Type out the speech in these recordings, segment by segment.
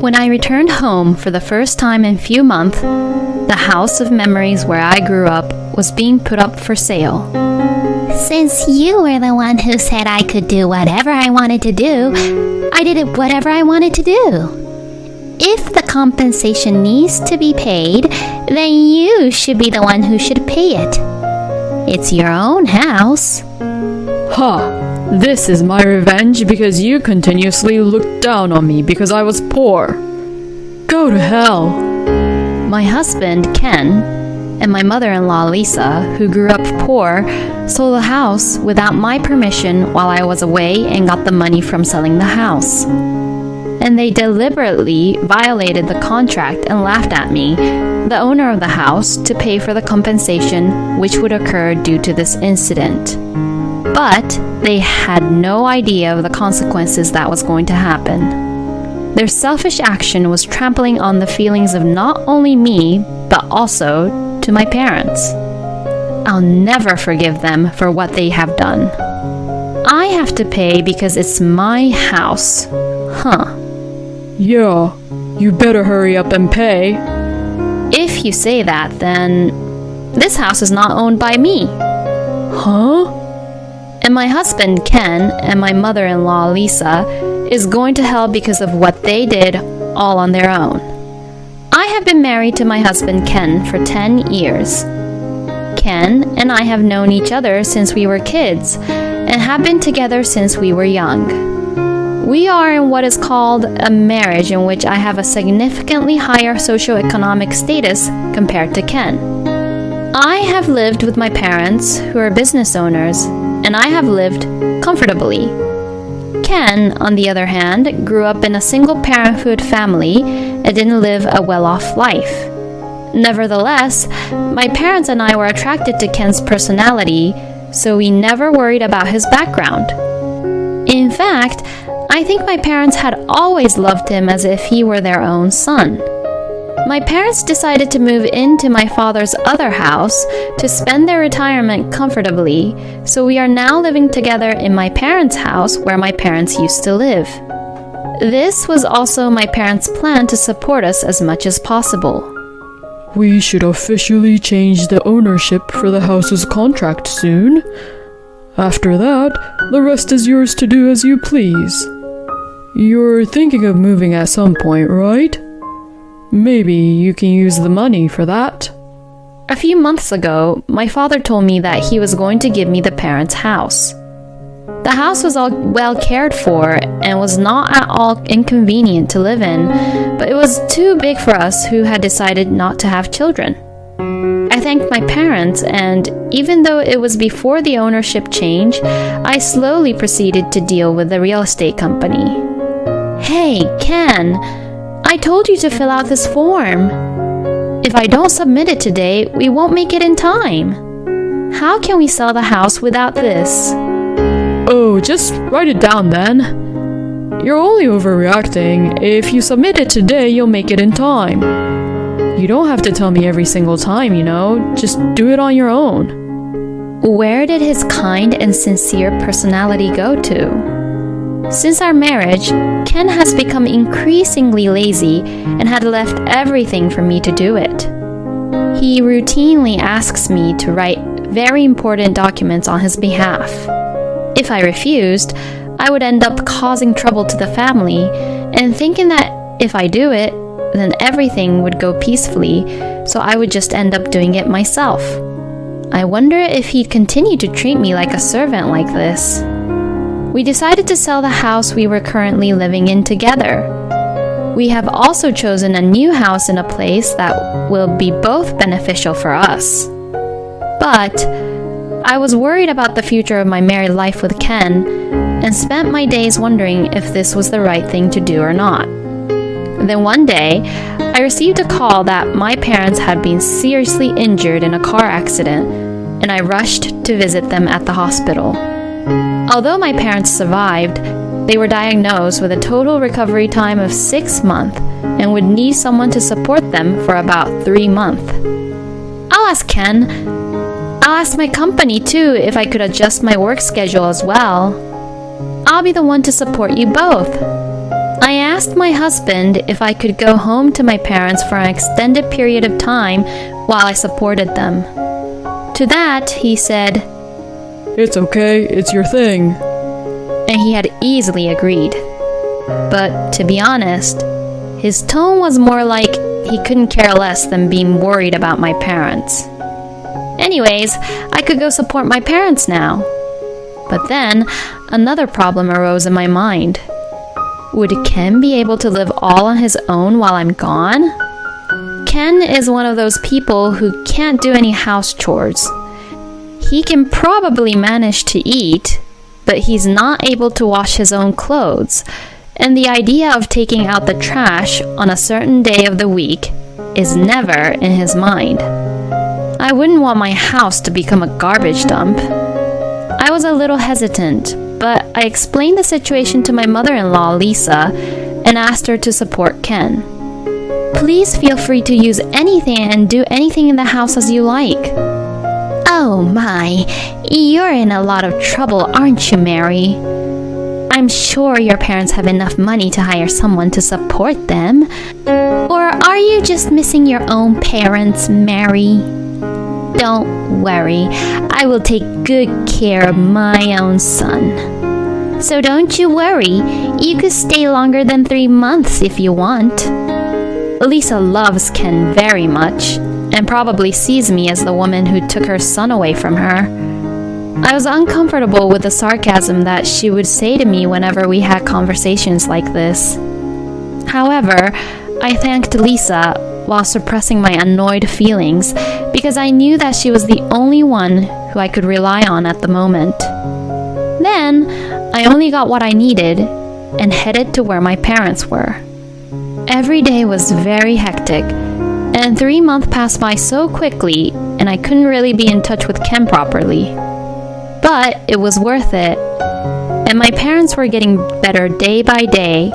When I returned home for the first time in few months, the house of memories where I grew up was being put up for sale. Since you were the one who said I could do whatever I wanted to do, I did it whatever I wanted to do. If the compensation needs to be paid, then you should be the one who should pay it. It's your own house. Ha! This is my revenge because you continuously looked down on me because I was poor. Go to hell. My husband, Ken, and my mother-in-law, Lisa, who grew up poor, sold the house without my permission while I was away and got the money from selling the house. And they deliberately violated the contract and laughed at me, the owner of the house, to pay for the compensation which would occur due to this incident. But they had no idea of the consequences that was going to happen. Their selfish action was trampling on the feelings of not only me, but also to my parents. I'll never forgive them for what they have done. I have to pay because it's my house. Huh. Yeah, you better hurry up and pay. If you say that, then this house is not owned by me. Huh? And my husband, Ken, and my mother-in-law, Lisa, is going to hell because of what they did all on their own. I have been married to my husband, Ken, for 10 years. Ken and I have known each other since we were kids and have been together since we were young. We are in what is called a marriage in which I have a significantly higher socioeconomic status compared to Ken. I have lived with my parents, who are business owners, and I have lived comfortably. Ken, on the other hand, grew up in a single-parenthood family and didn't live a well-off life. Nevertheless, my parents and I were attracted to Ken's personality, so we never worried about his background. In fact, I think my parents had always loved him as if he were their own son. My parents decided to move into my father's other house to spend their retirement comfortably, so we are now living together in my parents' house where my parents used to live. This was also my parents' plan to support us as much as possible. We should officially change the ownership for the house's contract soon. After that, the rest is yours to do as you please. You're thinking of moving at some point, right? Maybe you can use the money for that. A few months ago, my father told me that he was going to give me the parents' house. The house was all well cared for and was not at all inconvenient to live in, but it was too big for us who had decided not to have children. I thanked my parents, and even though it was before the ownership change, I slowly proceeded to deal with the real estate company. Hey, Ken, I told you to fill out this form. If I don't submit it today, we won't make it in time. How can we sell the house without this? Oh, just write it down then. You're only overreacting. If you submit it today, you'll make it in time. You don't have to tell me every single time, Just do it on your own. Where did his kind and sincere personality go to? Since our marriage, Ken has become increasingly lazy and had left everything for me to do it. He routinely asks me to write very important documents on his behalf. If I refused, I would end up causing trouble to the family and thinking that if I do it, then everything would go peacefully, so I would just end up doing it myself. I wonder if he'd continue to treat me like a servant like this. We decided to sell the house we were currently living in together. We have also chosen a new house in a place that will be both beneficial for us. But I was worried about the future of my married life with Ken and spent my days wondering if this was the right thing to do or not. Then one day, I received a call that my parents had been seriously injured in a car accident, and I rushed to visit them at the hospital. Although my parents survived, they were diagnosed with a total recovery time of 6 months and would need someone to support them for about 3 months. I'll ask Ken. I'll ask my company too if I could adjust my work schedule as well. I'll be the one to support you both. I asked my husband if I could go home to my parents for an extended period of time while I supported them. To that, he said, It's okay, it's your thing. and he had easily agreed. But to be honest, his tone was more like he couldn't care less than being worried about my parents. Anyways, I could go support my parents now. But then, another problem arose in my mind. Would Ken be able to live all on his own while I'm gone? Ken is one of those people who can't do any house chores. He can probably manage to eat, but he's not able to wash his own clothes, and the idea of taking out the trash on a certain day of the week is never in his mind. I wouldn't want my house to become a garbage dump. I was a little hesitant, but I explained the situation to my mother-in-law, Lisa, and asked her to support Ken. Please feel free to use anything and do anything in the house as you like. Oh my, you're in a lot of trouble, aren't you, Mary? I'm sure your parents have enough money to hire someone to support them. Or are you just missing your own parents, Mary? Don't worry, I will take good care of my own son. So don't you worry, you could stay longer than 3 months if you want. Lisa loves Ken very much, and probably sees me as the woman who took her son away from her. I was uncomfortable with the sarcasm that she would say to me whenever we had conversations like this. However, I thanked Lisa while suppressing my annoyed feelings because I knew that she was the only one who I could rely on at the moment. Then, I only got what I needed and headed to where my parents were. Every day was very hectic, and 3 months passed by so quickly, and I couldn't really be in touch with Ken properly. But it was worth it, and my parents were getting better day by day,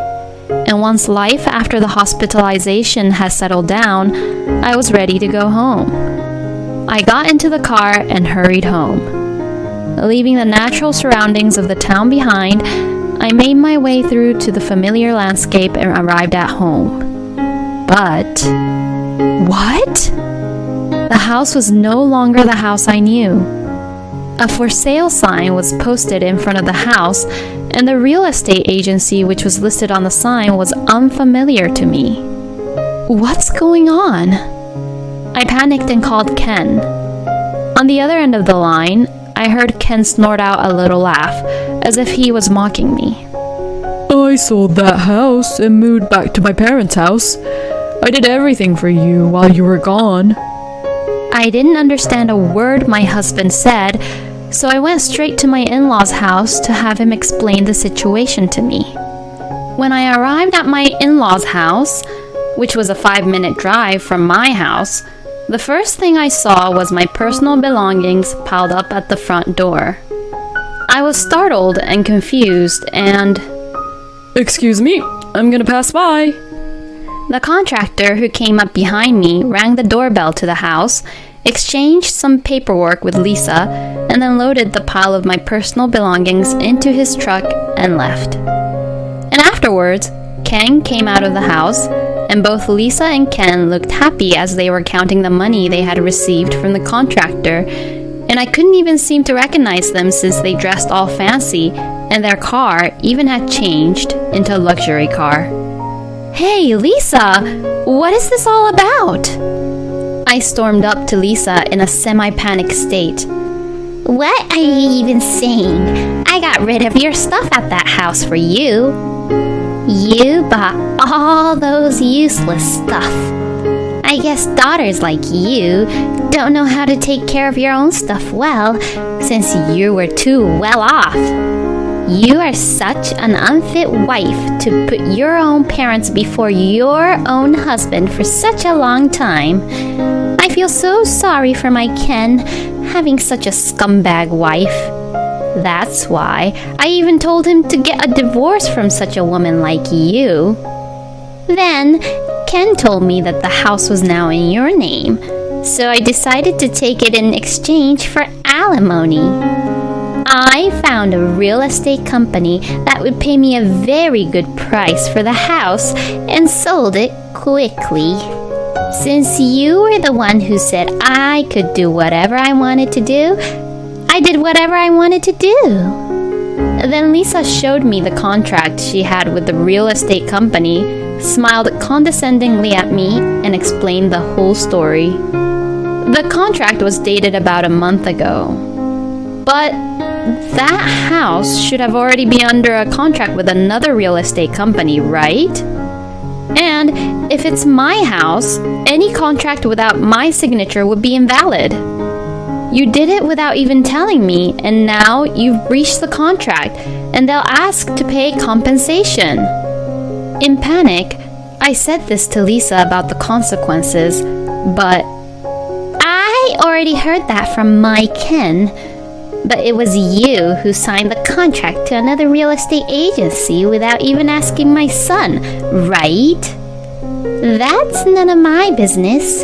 and once life after the hospitalization had settled down, I was ready to go home. I got into the car and hurried home. Leaving the natural surroundings of the town behind, I made my way through to the familiar landscape and arrived at home. But what? The house was no longer the house I knew. A for sale sign was posted in front of the house, and the real estate agency which was listed on the sign was unfamiliar to me. What's going on? I panicked and called Ken. On the other end of the line, I heard Ken snort out a little laugh, as if he was mocking me. I sold that house and moved back to my parents' house. I did everything for you while you were gone. I didn't understand a word my husband said, so I went straight to my in-laws' house to have him explain the situation to me. When I arrived at my in-laws' house, which was a 5-minute drive from my house, the first thing I saw was my personal belongings piled up at the front door. I was startled and confused and... Excuse me, I'm gonna pass by. The contractor who came up behind me rang the doorbell to the house, exchanged some paperwork with Lisa, and then loaded the pile of my personal belongings into his truck and left. And afterwards, Ken came out of the house, and both Lisa and Ken looked happy as they were counting the money they had received from the contractor, and I couldn't even seem to recognize them since they dressed all fancy, and their car even had changed into a luxury car. Hey, Lisa! What is this all about? I stormed up to Lisa in a semi-panic state. What are you even saying? I got rid of your stuff at that house for you. You bought all those useless stuff. I guess daughters like you don't know how to take care of your own stuff well, since you were too well off. You are such an unfit wife to put your own parents before your own husband for such a long time. I feel so sorry for my Ken having such a scumbag wife. That's why I even told him to get a divorce from such a woman like you. Then, Ken told me that the house was now in your name, so I decided to take it in exchange for alimony. I found a real estate company that would pay me a very good price for the house and sold it quickly. Since you were the one who said I could do whatever I wanted to do, I did whatever I wanted to do. Then Lisa showed me the contract she had with the real estate company, smiled condescendingly at me, and explained the whole story. The contract was dated about a month ago. But that house should have already been under a contract with another real estate company, right? And if it's my house, any contract without my signature would be invalid. You did it without even telling me, and now you've breached the contract, and they'll ask to pay compensation. In panic, I said this to Lisa about the consequences, but I already heard that from my Ken. But it was you who signed the contract to another real estate agency without even asking my son, right? That's none of my business.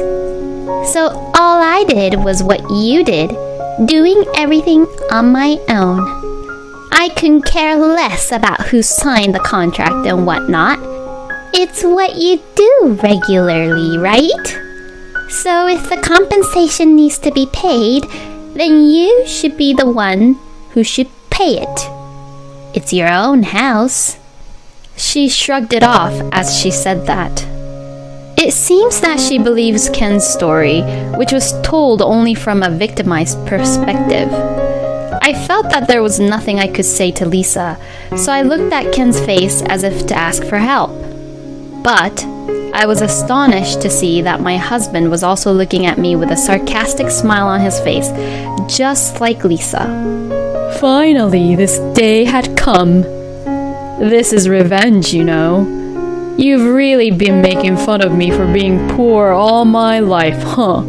So all I did was what you did, doing everything on my own. I couldn't care less about who signed the contract and whatnot. It's what you do regularly, right? So if the compensation needs to be paid, then you should be the one who should pay it. It's your own house. She shrugged it off as she said that. It seems that she believes Ken's story, which was told only from a victimized perspective. I felt that there was nothing I could say to Lisa, so I looked at Ken's face as if to ask for help. But I was astonished to see that my husband was also looking at me with a sarcastic smile on his face, just like Lisa. Finally, this day had come. This is revenge, you know. You've really been making fun of me for being poor all my life, huh?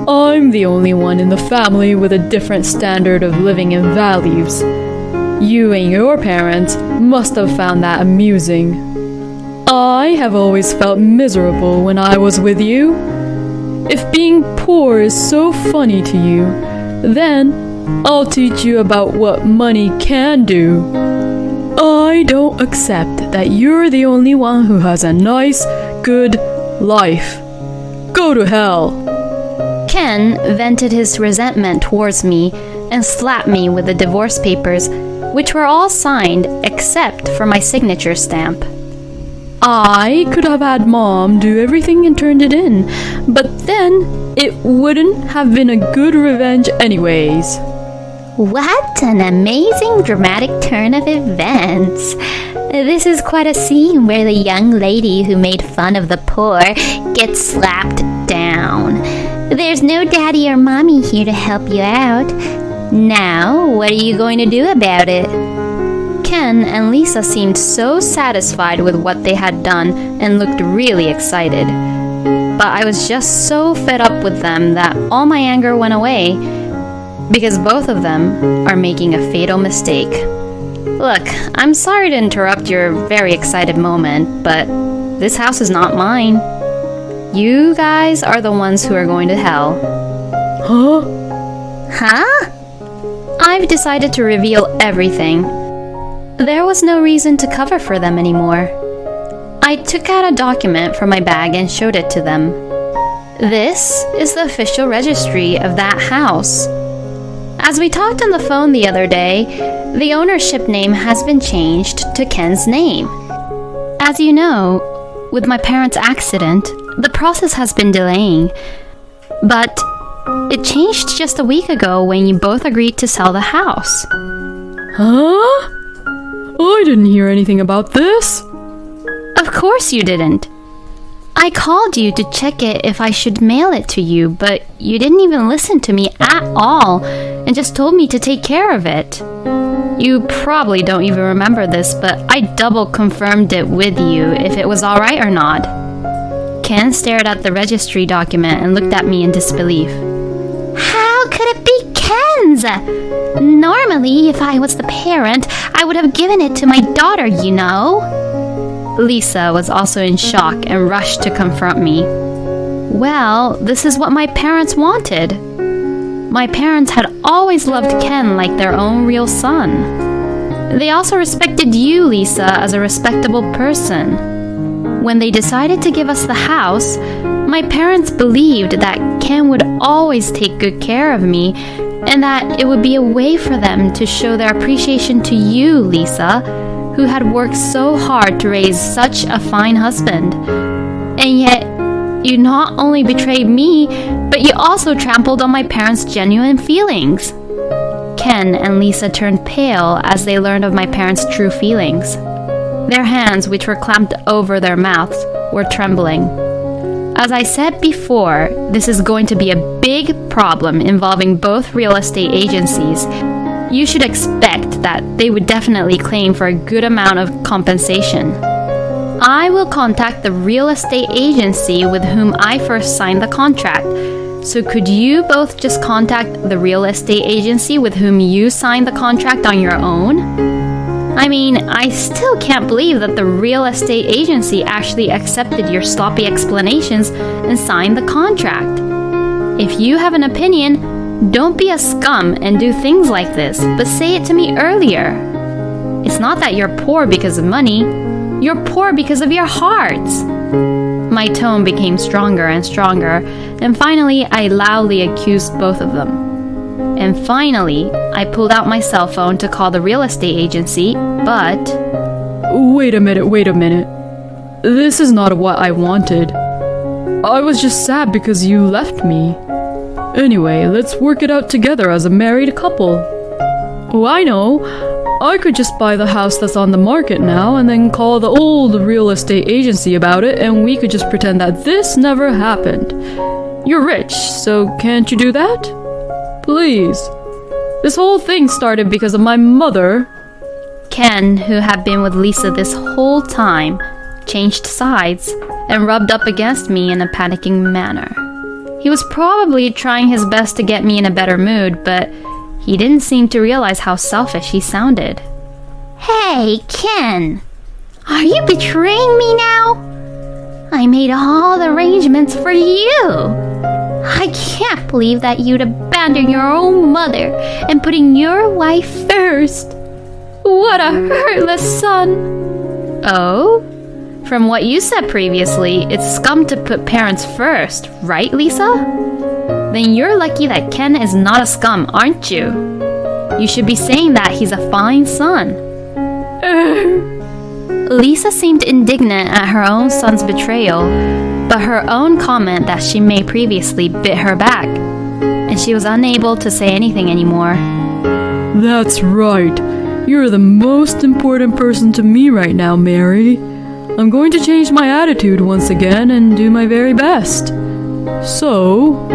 I'm the only one in the family with a different standard of living and values. You and your parents must have found that amusing. I have always felt miserable when I was with you. If being poor is so funny to you, then I'll teach you about what money can do. I don't accept that you're the only one who has a nice, good life. Go to hell. Ken vented his resentment towards me and slapped me with the divorce papers, which were all signed except for my signature stamp. I could have had Mom do everything and turned it in, but then it wouldn't have been a good revenge anyways. What an amazing dramatic turn of events. This is quite a scene where the young lady who made fun of the poor gets slapped down. There's no daddy or mommy here to help you out. Now, what are you going to do about it? Ken and Lisa seemed so satisfied with what they had done and looked really excited. But I was just so fed up with them that all my anger went away, because both of them are making a fatal mistake. Look, I'm sorry to interrupt your very excited moment, but this house is not mine. You guys are the ones who are going to hell. Huh? I've decided to reveal everything. There was no reason to cover for them anymore. I took out a document from my bag and showed it to them. This is the official registry of that house. As we talked on the phone the other day, the ownership name has been changed to Ken's name. As you know, with my parents' accident, the process has been delaying. But it changed just a week ago when you both agreed to sell the house. Huh? I didn't hear anything about this. Of course you didn't. I called you to check it if I should mail it to you, but you didn't even listen to me at all and just told me to take care of it. You probably don't even remember this, but I double confirmed it with you if it was alright or not. Ken stared at the registry document and looked at me in disbelief. How could it be Ken's? Normally, if I was the parent, I would have given it to my daughter, you know. Lisa was also in shock and rushed to confront me. Well, this is what my parents wanted. My parents had always loved Ken like their own real son. They also respected you, Lisa, as a respectable person. When they decided to give us the house, my parents believed that Ken would always take good care of me and that it would be a way for them to show their appreciation to you, Lisa, who had worked so hard to raise such a fine husband. And yet, you not only betrayed me, but you also trampled on my parents' genuine feelings. Ken and Lisa turned pale as they learned of my parents' true feelings. Their hands, which were clamped over their mouths, were trembling. As I said before, this is going to be a big problem involving both real estate agencies. You should expect that they would definitely claim for a good amount of compensation. I will contact the real estate agency with whom I first signed the contract. So could you both just contact the real estate agency with whom you signed the contract on your own? I mean, I still can't believe that the real estate agency actually accepted your sloppy explanations and signed the contract. If you have an opinion, don't be a scum and do things like this, but say it to me earlier. It's not that you're poor because of money. You're poor because of your hearts. My tone became stronger and stronger, and finally I loudly accused both of them. And finally, I pulled out my cell phone to call the real estate agency, but... Wait a minute. This is not what I wanted. I was just sad because you left me. Anyway, let's work it out together as a married couple. Oh, I know. I could just buy the house that's on the market now and then call the old real estate agency about it, and we could just pretend that this never happened. You're rich, so can't you do that? Please. This whole thing started because of my mother. Ken, who had been with Lisa this whole time, changed sides and rubbed up against me in a panicking manner. He was probably trying his best to get me in a better mood, but he didn't seem to realize how selfish he sounded. Hey, Ken! Are you betraying me now? I made all the arrangements for you! I can't believe that you'd abandon your own mother and putting your wife first. What a heartless son! Oh? From what you said previously, it's scum to put parents first, right, Lisa? Then you're lucky that Ken is not a scum, aren't you? You should be saying that he's a fine son. Lisa seemed indignant at her own son's betrayal, but her own comment that she made previously bit her back, and she was unable to say anything anymore. That's right. You're the most important person to me right now, Mary. I'm going to change my attitude once again and do my very best. So...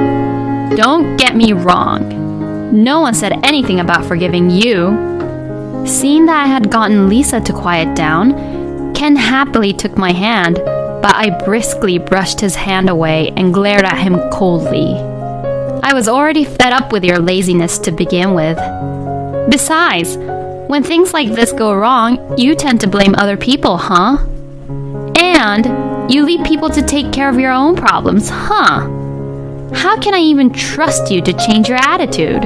Don't get me wrong. No one said anything about forgiving you. Seeing that I had gotten Lisa to quiet down, Ken happily took my hand, but I briskly brushed his hand away and glared at him coldly. I was already fed up with your laziness to begin with. Besides, when things like this go wrong, you tend to blame other people, huh? And you leave people to take care of your own problems, huh? How can I even trust you to change your attitude?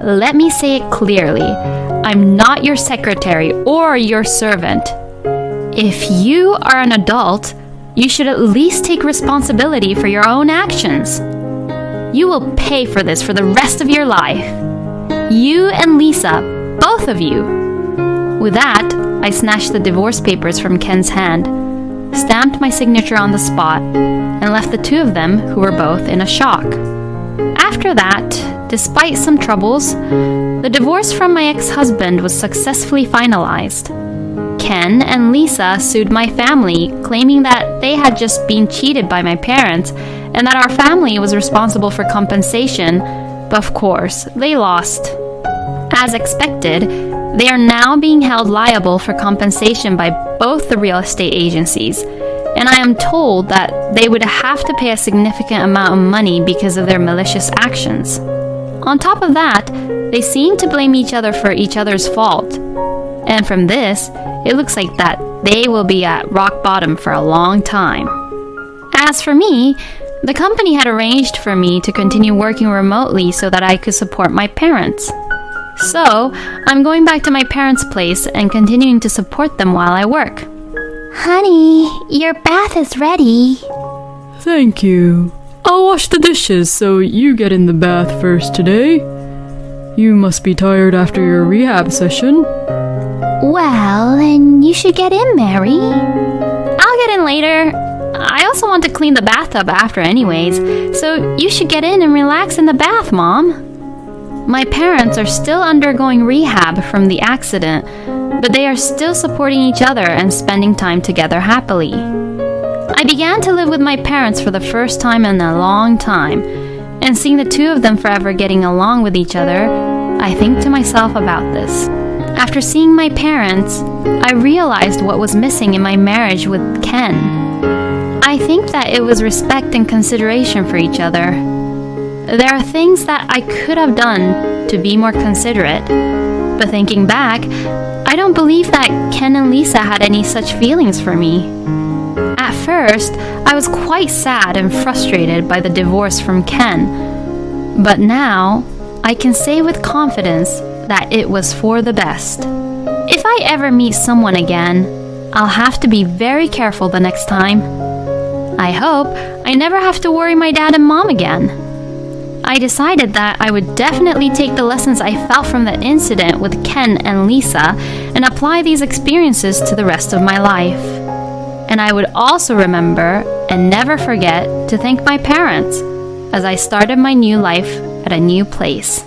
Let me say it clearly. I'm not your secretary or your servant. If you are an adult, you should at least take responsibility for your own actions. You will pay for this for the rest of your life. You and Lisa, both of you. With that, I snatched the divorce papers from Ken's hand, stamped my signature on the spot, and left the two of them, who were both in a shock. After that, despite some troubles, the divorce from my ex-husband was successfully finalized. Ken and Lisa sued my family, claiming that they had just been cheated by my parents and that our family was responsible for compensation, but of course, they lost. As expected, they are now being held liable for compensation by both the real estate agencies, and I am told that they would have to pay a significant amount of money because of their malicious actions. On top of that, they seem to blame each other for each other's fault. And from this, it looks like that they will be at rock bottom for a long time. As for me, The company had arranged for me to continue working remotely so that I could support my parents. So, I'm going back to my parents' place and continuing to support them while I work. Honey, your bath is ready. Thank you. I'll wash the dishes, so you get in the bath first today. You must be tired after your rehab session. Well, then you should get in, Mary. I'll get in later. I also want to clean the bathtub after anyways, so you should get in and relax in the bath, Mom. My parents are still undergoing rehab from the accident, but they are still supporting each other and spending time together happily. I began to live with my parents for the first time in a long time, and seeing the two of them forever getting along with each other, I think to myself about this. After seeing my parents, I realized what was missing in my marriage with Ken. I think that it was respect and consideration for each other. There are things that I could have done to be more considerate, but thinking back, I don't believe that Ken and Lisa had any such feelings for me. At first, I was quite sad and frustrated by the divorce from Ken, but now I can say with confidence that it was for the best. If I ever meet someone again, I'll have to be very careful the next time. I hope I never have to worry my dad and mom again. I decided that I would definitely take the lessons I felt from the incident with Ken and Lisa and apply these experiences to the rest of my life. And I would also remember and never forget to thank my parents as I started my new life at a new place.